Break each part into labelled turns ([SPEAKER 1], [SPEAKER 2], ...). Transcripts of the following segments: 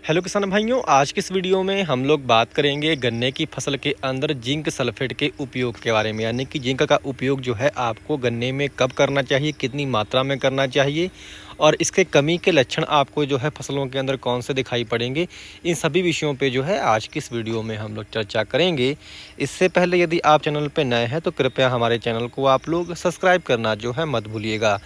[SPEAKER 1] Hello किसान भाइयों, आज की इस वीडियो में हम लोग बात करेंगे गन्ने की फसल के अंदर जिंक सल्फेट के उपयोग के बारे में। यानी कि जिंक का उपयोग जो है आपको गन्ने में कब करना चाहिए, कितनी मात्रा में करना चाहिए और इसके कमी के लक्षण आपको जो है फसलों के अंदर कौन से दिखाई पड़ेंगे। इन सभी विषयों पे जो है आज की इस वीडियो में हम लोग चर्चा करेंगे। इससे पहले यदि आप चैनल पर नए हैं तो कृपया हमारे चैनल को आप लोग सब्सक्राइब करना जो है मत भूलिएगा।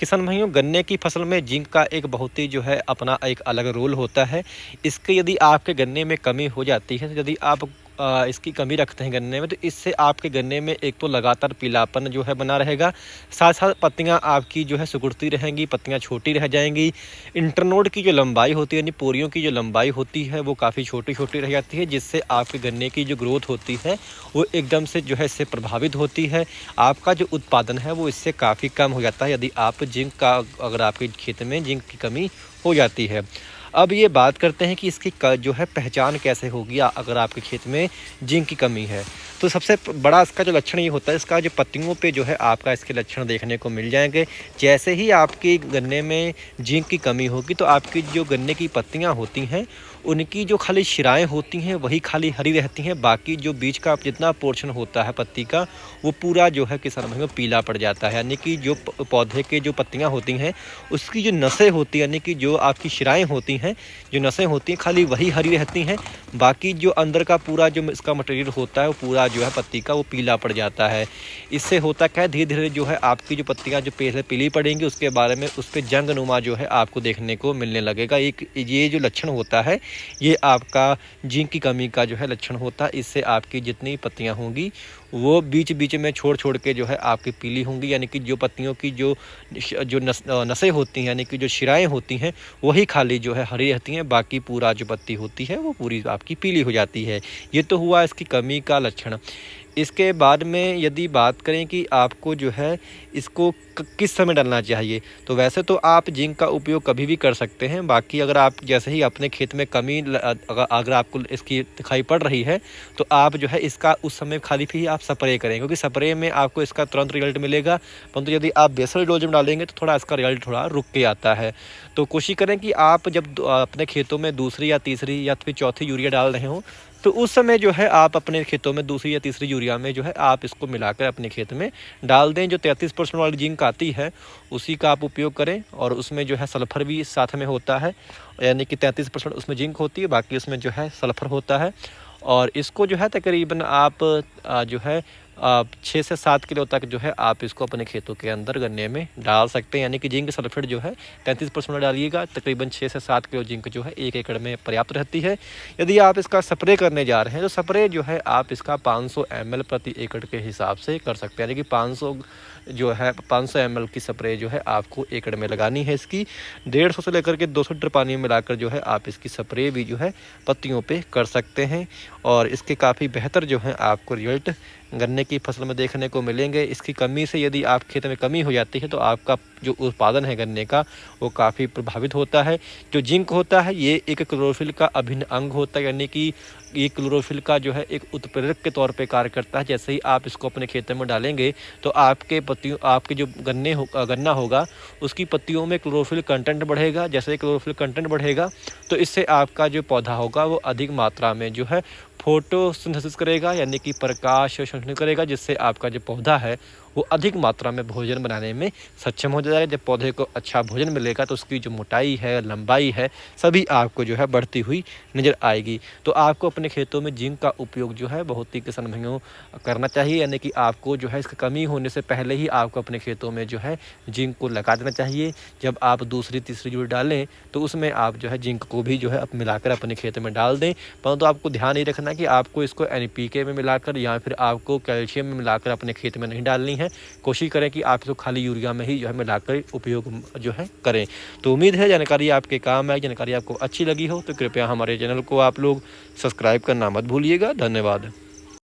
[SPEAKER 1] किसान भाइयों, गन्ने की फसल में जिंक का एक बहुत ही जो है अपना एक अलग रोल होता है। इसके यदि आपके गन्ने में कमी हो जाती है, तो यदि आप इसकी कमी रखते हैं गन्ने में, तो इससे आपके गन्ने में एक तो लगातार पीलापन जो है बना रहेगा, साथ साथ पत्तियां आपकी जो है सिकुड़ती रहेंगी, पत्तियां छोटी रह जाएंगी। इंटरनोड की जो लंबाई होती है यानी पोरियों की जो लंबाई होती है वो काफ़ी छोटी छोटी रह जाती है, जिससे आपके गन्ने की जो ग्रोथ होती है वो एकदम से जो है इससे प्रभावित होती है। आपका जो उत्पादन है वो इससे काफ़ी कम हो जाता है यदि आप जिंक का अगर आपके खेत में जिंक की कमी हो जाती है। अब ये बात करते हैं कि इसकी जो है पहचान कैसे होगी अगर आपके खेत में जिंक की कमी है। तो सबसे बड़ा इसका जो लक्षण ये होता है, इसका जो पत्तियों पे जो है आपका इसके लक्षण देखने को मिल जाएंगे। जैसे ही आपकी गन्ने में जिंक की कमी होगी तो आपकी जो गन्ने की पत्तियां होती हैं उनकी जो खाली शिराएं होती हैं वही खाली हरी रहती हैं, बाकी जो बीच का जितना पोर्शन होता है पत्ती का वो पूरा जो है किसान भाइयों पीला पड़ जाता है। यानी कि जो पौधे के जो पत्तियां होती हैं उसकी जो नसें होती हैं, यानी कि जो आपकी शिराएं होती हैं, जो नसें होती हैं खाली वही हरी रहती हैं, बाकी जो अंदर का पूरा जो इसका मटेरियल होता है वो पूरा जो है पत्ती का वो पीला पड़ जाता है। इससे होता क्या है, धीरे धीरे जो है आपकी जो पत्तियां जो पहले पीली पड़ेंगी उसके बारे में उस पर जंग नुमा जो है आपको देखने को मिलने लगेगा। एक ये जो लक्षण होता है ये आपका जिंक की कमी का जो है लक्षण होता है। इससे आपकी जितनी पत्तियां होंगी वो बीच बीच में छोड़ छोड़ के जो है आपकी पीली होंगी, यानी कि जो पत्तियों की जो नसें होती हैं यानी कि जो शिराएं होती हैं वही खाली जो है हरी रहती हैं, बाकी पूरा जो पत्ती होती है वो पूरी आपकी पीली हो जाती है। ये तो हुआ इसकी कमी का लक्षण। इसके बाद में यदि बात करें कि आपको जो है इसको किस समय डालना चाहिए, तो वैसे तो आप जिंक का उपयोग कभी भी कर सकते हैं। बाकी अगर आप जैसे ही अपने खेत में कमी अगर आपको इसकी दिखाई पड़ रही है तो आप जो है इसका उस समय खाली भी आप स्प्रे करें, क्योंकि स्प्रे में आपको इसका तुरंत रिजल्ट मिलेगा। परंतु यदि आप बेसल डोज में डालेंगे तो थोड़ा इसका रिजल्ट थोड़ा रुक के आता है। तो कोशिश करें कि आप जब अपने खेतों में दूसरी या तीसरी या फिर चौथी यूरिया डाल रहे हो तो उस समय जो है आप अपने खेतों में दूसरी या तीसरी यूरिया में जो है आप इसको मिलाकर अपने खेत में डाल दें। जो 33% वाली जिंक आती है उसी का आप उपयोग करें, और उसमें जो है सल्फ़र भी साथ में होता है, यानी कि 33% उसमें जिंक होती है, बाकी उसमें जो है सल्फ़र होता है। और इसको जो है तकरीबन आप जो है 6 से 7 किलो तक जो है आप इसको अपने खेतों के अंदर गन्ने में डाल सकते हैं। यानी कि जिंक सल्फेट जो है 33% डालिएगा, तकरीबन 6 से 7 किलो जिंक जो है 1 एकड़ में पर्याप्त रहती है। यदि आप इसका स्प्रे करने जा रहे हैं तो स्प्रे जो है आप इसका 500 ml प्रति एकड़ के हिसाब से कर सकते हैं। यानी कि 500 ml की स्प्रे जो है आपको एकड़ में लगानी है। इसकी 150 से लेकर के 200 लीटर पानी में मिलाकर जो है आप इसकी स्प्रे भी जो है पत्तियों पे कर सकते हैं, और इसके काफ़ी बेहतर जो है आपको रिजल्ट गन्ने की फसल में देखने को मिलेंगे। इसकी कमी से यदि आप खेत में कमी हो जाती है तो आपका जो उत्पादन है गन्ने का वो काफ़ी प्रभावित होता है। जो जिंक होता है ये एक क्लोरोफिल का अभिन्न अंग होता है, यानी कि ये क्लोरोफिल का जो है एक उत्प्रेरक के तौर पे कार्य करता है। जैसे ही आप इसको अपने खेत में डालेंगे तो आपके जो गन्ना होगा उसकी पत्तियों में क्लोरोफिल कंटेंट बढ़ेगा। जैसे ही क्लोरोफिल कंटेंट बढ़ेगा तो इससे आपका जो पौधा होगा वो अधिक मात्रा में जो है फोटोसिंथेसिस करेगा, यानी कि प्रकाश संश्लेषण करेगा, जिससे आपका जो पौधा है वो अधिक मात्रा में भोजन बनाने में सक्षम हो जाएगा। जब पौधे को अच्छा भोजन मिलेगा तो उसकी जो मोटाई है, लंबाई है, सभी आपको जो है बढ़ती हुई नज़र आएगी। तो आपको अपने खेतों में जिंक का उपयोग जो है बहुत ही किसान भाइयों करना चाहिए। यानी कि आपको जो है इसकी कमी होने से पहले ही आपको अपने खेतों में जो है जिंक को लगा देना चाहिए। जब आप दूसरी तीसरी यूरिया डालें तो उसमें आप जो है जिंक को भी जो है मिलाकर अपने खेत में डाल दें। परंतु आपको ध्यान ये रखना कि आपको इसको NPK में मिलाकर या फिर आपको कैल्शियम में मिलाकर अपने खेत में नहीं डालनी है। कोशिश करें कि आप इसको खाली यूरिया में ही जो है मिलाकर उपयोग जो है करें। तो उम्मीद है जानकारी आपके काम आए। जानकारी आपको अच्छी लगी हो तो कृपया हमारे चैनल को आप लोग सब्सक्राइब करना मत भूलिएगा। धन्यवाद।